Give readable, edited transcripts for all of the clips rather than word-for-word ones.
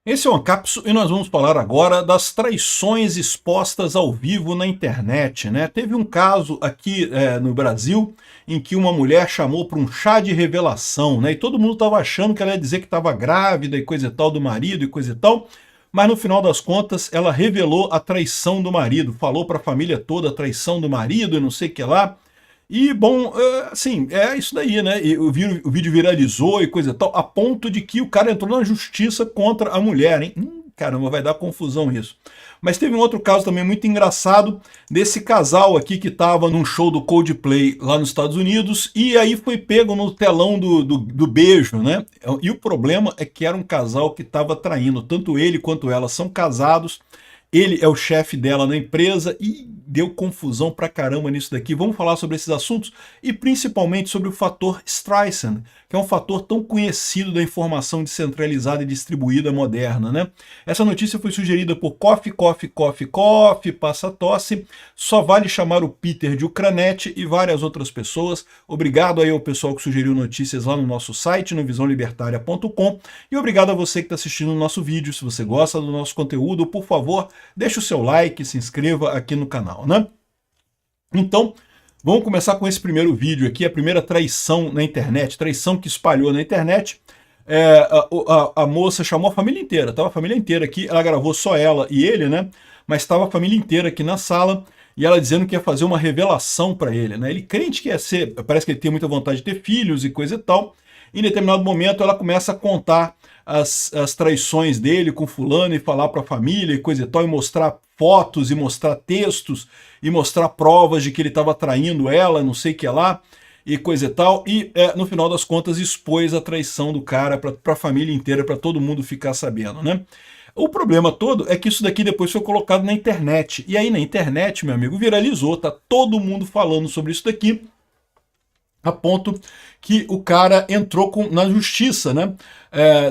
Esse é o Ancapso e nós vamos falar agora das traições expostas ao vivo na internet, né? Teve um caso aqui no Brasil em que uma mulher chamou para um chá de revelação, né? E todo mundo estava achando que ela ia dizer que estava grávida e coisa e tal do marido e coisa e tal, mas no final das contas ela revelou a traição do marido, falou para a família toda a traição do marido e não sei o que lá. E, bom, assim, é isso daí, né? E o vídeo viralizou e coisa e tal, a ponto de que o cara entrou na justiça contra a mulher, hein? Caramba, vai dar confusão isso. Mas teve um outro caso também muito engraçado desse casal aqui que estava num show do Coldplay lá nos Estados Unidos e aí foi pego no telão do beijo, né? E o problema é que era um casal que estava traindo, tanto ele quanto ela são casados. Ele é o chefe dela na empresa e deu confusão pra caramba nisso daqui. Vamos falar sobre esses assuntos e principalmente sobre o fator Streisand, que é um fator tão conhecido da informação descentralizada e distribuída moderna, né? Essa notícia foi sugerida por Coffee, Passa Tosse, Só Vale Chamar o Peter de Ucranete e várias outras pessoas. Obrigado aí ao pessoal que sugeriu notícias lá no nosso site, no visãolibertaria.com, e obrigado a você que está assistindo o nosso vídeo. Se você gosta do nosso conteúdo, por favor, deixe o seu like, se inscreva aqui no canal, né? Então, vamos começar com esse primeiro vídeo aqui, a primeira traição na internet, traição que espalhou na internet. A moça chamou a família inteira, estava a família inteira aqui, ela gravou só ela e ele, né? Mas estava a família inteira aqui na sala e ela dizendo que ia fazer uma revelação para ele, né? Ele crente que ia ser, parece que ele tem muita vontade de ter filhos e coisa e tal. Em determinado momento ela começa a contar as traições dele com fulano e falar para a família e coisa e tal, e mostrar fotos e mostrar textos e mostrar provas de que ele estava traindo ela, não sei o que lá, e coisa e tal, e no final das contas expôs a traição do cara para a família inteira, para todo mundo ficar sabendo, né? O problema todo é que isso daqui depois foi colocado na internet, e aí na internet, meu amigo, viralizou, tá todo mundo falando sobre isso daqui, a ponto que o cara entrou na justiça, né?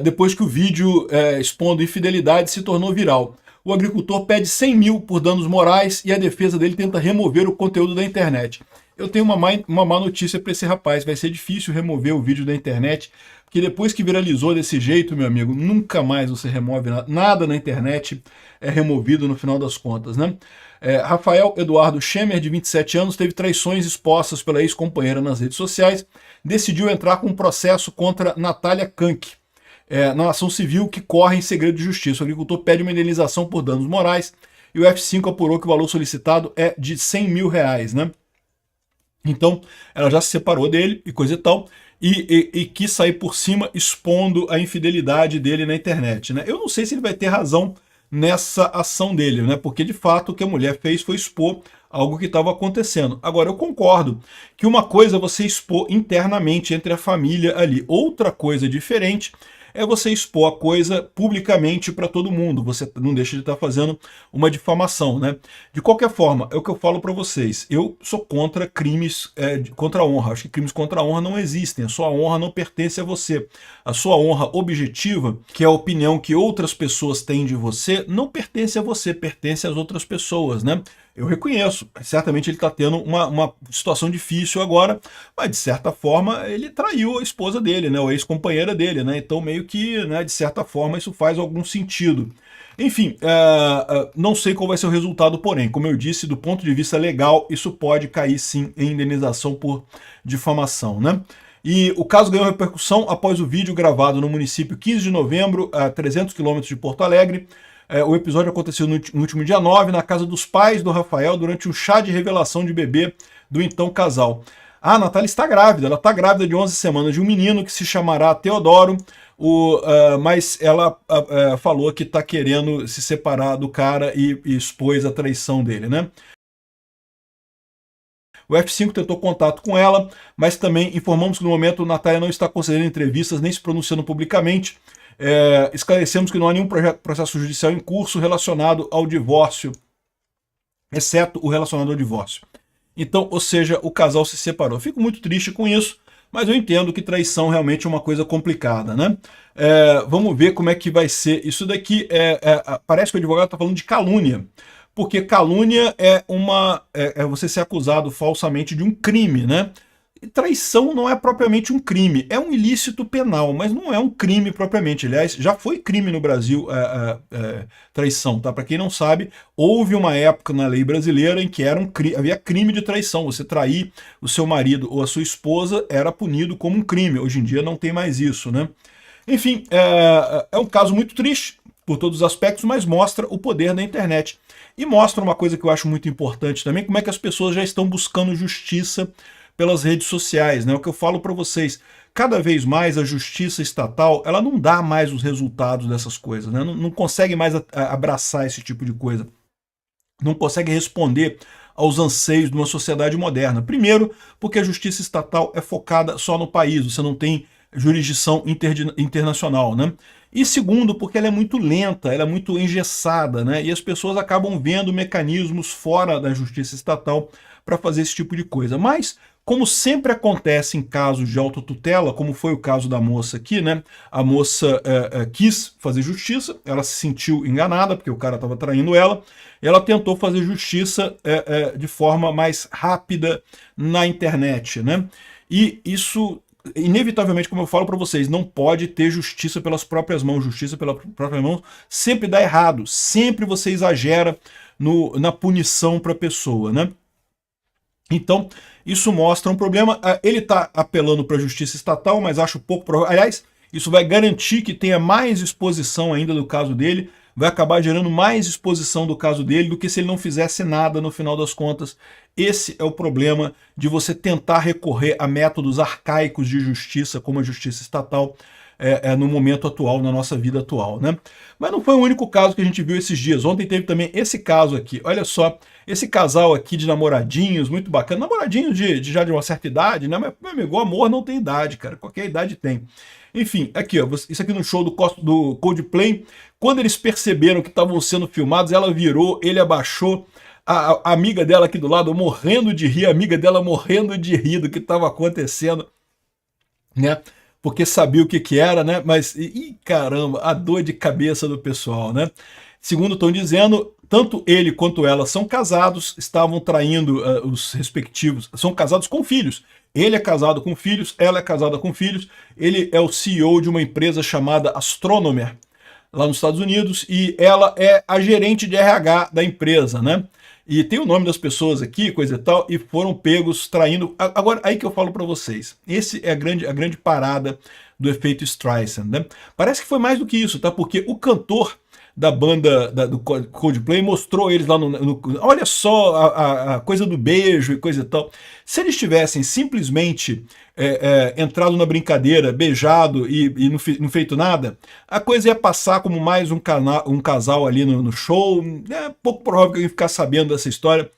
Depois que o vídeo expondo infidelidade se tornou viral. O agricultor pede 100 mil por danos morais e a defesa dele tenta remover o conteúdo da internet. Eu tenho uma má notícia para esse rapaz, vai ser difícil remover o vídeo da internet, porque depois que viralizou desse jeito, meu amigo, nunca mais você remove nada, nada na internet é removido no final das contas, né? Rafael Eduardo Schemer, de 27 anos, teve traições expostas pela ex-companheira nas redes sociais, decidiu entrar com um processo contra Natália Kank, na ação civil que corre em segredo de justiça. O agricultor pede uma indenização por danos morais e o F5 apurou que o valor solicitado é de 100 mil reais, né? Então, ela já se separou dele e coisa e tal, e quis sair por cima expondo a infidelidade dele na internet, né? Eu não sei se ele vai ter razão nessa ação dele, né? Porque de fato o que a mulher fez foi expor algo que estava acontecendo. Agora, eu concordo que uma coisa é você expor internamente entre a família ali, outra coisa diferente é você expor a coisa publicamente para todo mundo. Você não deixa de estar fazendo uma difamação, né? De qualquer forma, é o que eu falo para vocês. Eu sou contra crimes contra a honra. Acho que crimes contra a honra não existem. A sua honra não pertence a você. A sua honra objetiva, que é a opinião que outras pessoas têm de você, não pertence a você, pertence às outras pessoas, né? Eu reconheço, certamente ele está tendo uma situação difícil agora, mas de certa forma ele traiu a esposa dele, né, a ex-companheira dele, né, então meio que, né, de certa forma isso faz algum sentido. Enfim, não sei qual vai ser o resultado, porém, como eu disse, do ponto de vista legal, isso pode cair sim em indenização por difamação, né? E o caso ganhou repercussão após o vídeo gravado no município 15 de novembro, a 300 quilômetros de Porto Alegre. O episódio aconteceu no último dia 9, na casa dos pais do Rafael, durante um chá de revelação de bebê do então casal. A Natália está grávida, ela está grávida de 11 semanas de um menino que se chamará Teodoro, mas ela falou que está querendo se separar do cara e expôs a traição dele, né? O F5 tentou contato com ela, mas também informamos que no momento Natália não está concedendo entrevistas nem se pronunciando publicamente. Esclarecemos que não há nenhum processo judicial em curso relacionado ao divórcio, exceto o relacionado ao divórcio. Então, ou seja, o casal se separou. Fico muito triste com isso, mas eu entendo que traição realmente é uma coisa complicada, né? Vamos ver como é que vai ser isso daqui. Parece que o advogado está falando de calúnia, porque calúnia é você ser acusado falsamente de um crime, né? traição não é propriamente um crime, é um ilícito penal, mas não é um crime propriamente. Aliás, já foi crime no Brasil traição, tá? Para quem não sabe, houve uma época na lei brasileira em que havia crime de traição. Você trair o seu marido ou a sua esposa era punido como um crime. Hoje em dia não tem mais isso, né? Enfim, é um caso muito triste por todos os aspectos, mas mostra o poder da internet. E mostra uma coisa que eu acho muito importante também, como é que as pessoas já estão buscando justiça pelas redes sociais, né? O que eu falo para vocês, cada vez mais a justiça estatal, ela não dá mais os resultados dessas coisas, né? Não consegue mais abraçar esse tipo de coisa. Não consegue responder aos anseios de uma sociedade moderna. Primeiro, porque a justiça estatal é focada só no país, você não tem jurisdição internacional, né? E segundo, porque ela é muito lenta, ela é muito engessada, né? E as pessoas acabam vendo mecanismos fora da justiça estatal para fazer esse tipo de coisa. Mas, como sempre acontece em casos de autotutela, como foi o caso da moça aqui, né? A moça quis fazer justiça, ela se sentiu enganada, porque o cara estava traindo ela, e ela tentou fazer justiça de forma mais rápida na internet, né? E isso, inevitavelmente, como eu falo para vocês, não pode ter justiça pelas próprias mãos. Justiça pelas próprias mãos sempre dá errado, sempre você exagera na punição para a pessoa, né? Então, isso mostra um problema. Ele está apelando para a justiça estatal, mas acho pouco provável. Aliás, isso vai garantir que tenha mais exposição ainda do caso dele, vai acabar gerando mais exposição do caso dele do que se ele não fizesse nada no final das contas. Esse é o problema de você tentar recorrer a métodos arcaicos de justiça, como a justiça estatal, no momento atual, na nossa vida atual, né? Mas não foi o único caso que a gente viu esses dias. Ontem teve também esse caso aqui. Olha só, esse casal aqui de namoradinhos, muito bacana. Namoradinhos já de uma certa idade, né? Mas, meu amigo, o amor não tem idade, cara. Qualquer idade tem. Enfim, aqui, ó, isso aqui no show do Coldplay. Quando eles perceberam que estavam sendo filmados, ela virou, ele abaixou. A amiga dela aqui do lado morrendo de rir, a amiga dela morrendo de rir do que estava acontecendo, né? Porque sabia o que era, né? Mas, caramba, a dor de cabeça do pessoal, né? Segundo estão dizendo, tanto ele quanto ela são casados, estavam traindo os respectivos, são casados com filhos. Ele é casado com filhos, ela é casada com filhos, ele é o CEO de uma empresa chamada Astronomer, lá nos Estados Unidos, e ela é a gerente de RH da empresa, né? E tem o nome das pessoas aqui, coisa e tal, e foram pegos traindo. Agora, aí que eu falo para vocês, esse é a grande parada do efeito Streisand, né? Parece que foi mais do que isso, tá? Porque o cantor da banda do Coldplay mostrou eles lá olha só a coisa do beijo e coisa e tal. Se eles tivessem simplesmente entrado na brincadeira, beijado e não feito nada, a coisa ia passar como mais um casal ali no show. É pouco provável que eu ia ficar sabendo dessa história,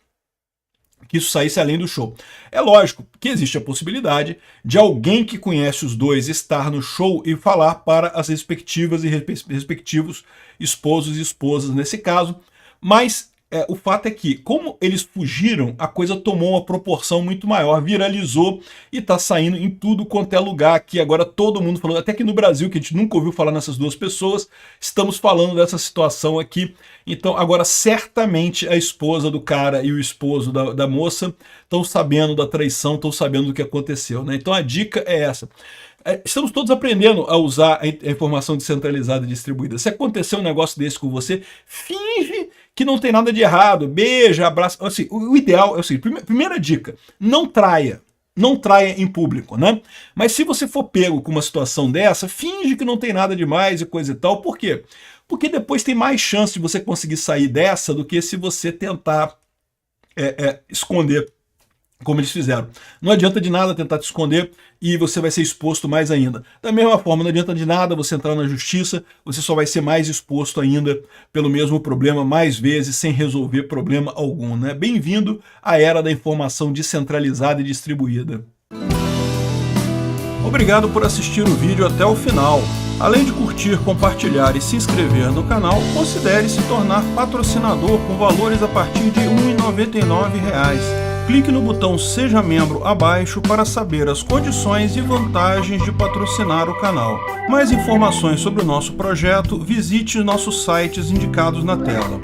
que isso saísse além do show. É lógico que existe a possibilidade de alguém que conhece os dois estar no show e falar para as respectivas e respectivos esposos e esposas nesse caso, mas o fato é que, como eles fugiram, a coisa tomou uma proporção muito maior, viralizou e está saindo em tudo quanto é lugar aqui. Agora todo mundo falando, até que no Brasil, que a gente nunca ouviu falar nessas duas pessoas, estamos falando dessa situação aqui. Então agora certamente a esposa do cara e o esposo da moça estão sabendo da traição, estão sabendo do que aconteceu, né? Então a dica é essa. Estamos todos aprendendo a usar a informação descentralizada e distribuída. Se acontecer um negócio desse com você, finge que não tem nada de errado, beija, abraça. Assim, o ideal é o seguinte, primeira dica, não traia. Não traia em público, né? Mas se você for pego com uma situação dessa, finge que não tem nada demais e coisa e tal. Por quê? Porque depois tem mais chance de você conseguir sair dessa do que se você tentar esconder, como eles fizeram. Não adianta de nada tentar te esconder e você vai ser exposto mais ainda. Da mesma forma, não adianta de nada você entrar na justiça, você só vai ser mais exposto ainda pelo mesmo problema mais vezes sem resolver problema algum, né? Bem-vindo à era da informação descentralizada e distribuída. Obrigado por assistir o vídeo até o final. Além de curtir, compartilhar e se inscrever no canal, considere se tornar patrocinador com valores a partir de R$ 1,99. Clique no botão Seja Membro abaixo para saber as condições e vantagens de patrocinar o canal. Mais informações sobre o nosso projeto, visite nossos sites indicados na tela.